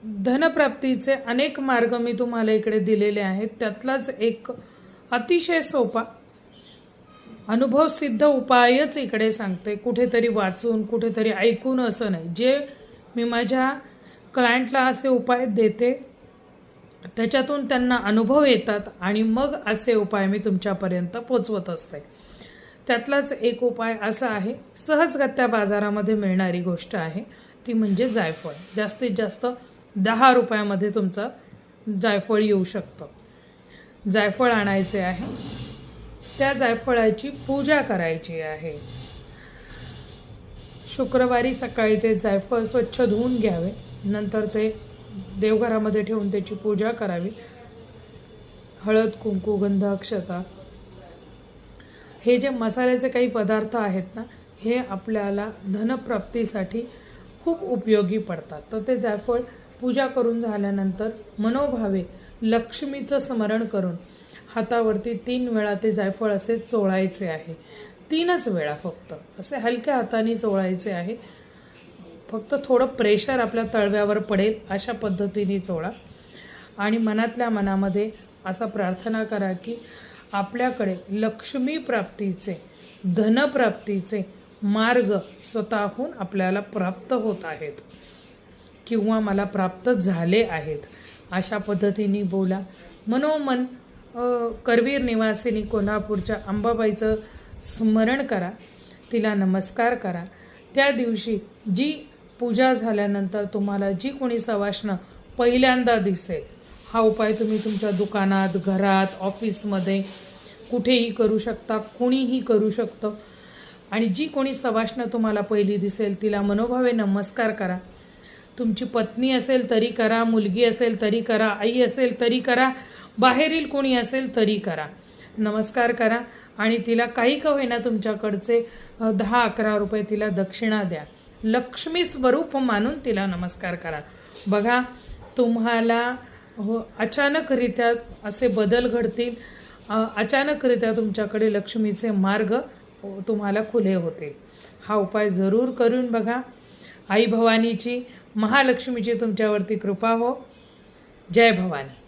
धनप्राप्तीचे अनेक मार्ग मी तुम्हाला इकडे दिलेले आहेत. त्यातलाच एक अतिशय सोपा अनुभव सिद्ध उपायच इकडे सांगते. कुठेतरी वाचून कुठेतरी ऐकून असं नाही. जे मी माझ्या क्लायंटला असे उपाय देते त्याच्यातून त्यांना अनुभव येतात आणि मग असे उपाय मी तुमच्यापर्यंत पोचवत असते. त्यातलाच एक उपाय असा आहे, सहजगत्या बाजारामध्ये मिळणारी गोष्ट आहे, ती म्हणजे जायफळ. जास्तीत जास्त 10 रुपयामध्ये तुमचं जायफळ येऊ शकतं. जायफळ आणायचे आहे, त्या जायफळाची पूजा करायची आहे. शुक्रवारी सकाळी ते जायफळ स्वच्छ धुवून घ्यावे, नंतर ते देवघरामध्ये ठेवून त्याची पूजा करावी. हळद, कुंकू, गंध, अक्षता हे जे मसाल्याचे काही पदार्थ आहेत ना, हे आपल्याला धनप्राप्तीसाठी खूप उपयोगी पडतात. तर ते जायफळ पूजा करून झाल्यानंतर मनोभावे लक्ष्मीचं स्मरण करून हातावरती 3 वेळा ते जायफळ असे चोळायचे आहे. 3च वेळा फक्त असे हलक्या हाताने चोळायचे आहे. फक्त थोडं प्रेशर आपल्या तळव्यावर पडेल अशा पद्धतीने चोळा आणि मनातल्या मनामध्ये असा प्रार्थना करा की आपल्याकडे लक्ष्मी प्राप्तीचे, धनप्राप्तीचे मार्ग स्वतःहून आपल्याला प्राप्त होत आहेत किंवा मला प्राप्त झाले आहेत. अशा पद्धतीने बोला. मनोमन करवीर निवासिनी कोल्हापूरच्या अंबाबाईचं स्मरण करा, तिला नमस्कार करा. त्या दिवशी जी पूजा झाल्यानंतर तुम्हाला जी कोणी सवाष्ण पहिल्यांदा दिसेल, हा उपाय तुम्ही तुमच्या दुकानात, घरात, ऑफिसमध्ये कुठेही करू शकता, कुणीही करू शकतं. आणि जी कोणी सवाष्ण तुम्हाला पहिली दिसेल तिला मनोभावे नमस्कार करा. तुमची पत्नी असेल तरी करा, मुलगी असेल तरी करा, आई असेल तरी करा, बाहेरील कोणी असेल तरी करा. नमस्कार करा आणि तिला काही का होईना तुमच्याकडचे 10-11 रुपये तिला दक्षिणा द्या. लक्ष्मी स्वरूप मानून तिला नमस्कार करा. बघा, तुम्हाला अचानकरित्या असे बदल घडतील. अचानकरित्या तुमच्याकडे लक्ष्मीचे मार्ग तुम्हाला खुले होतील. हा उपाय जरूर करून बघा. आई भवानीची, महालक्ष्मीची तुमच्यावरती कृपा हो. जय भवानी.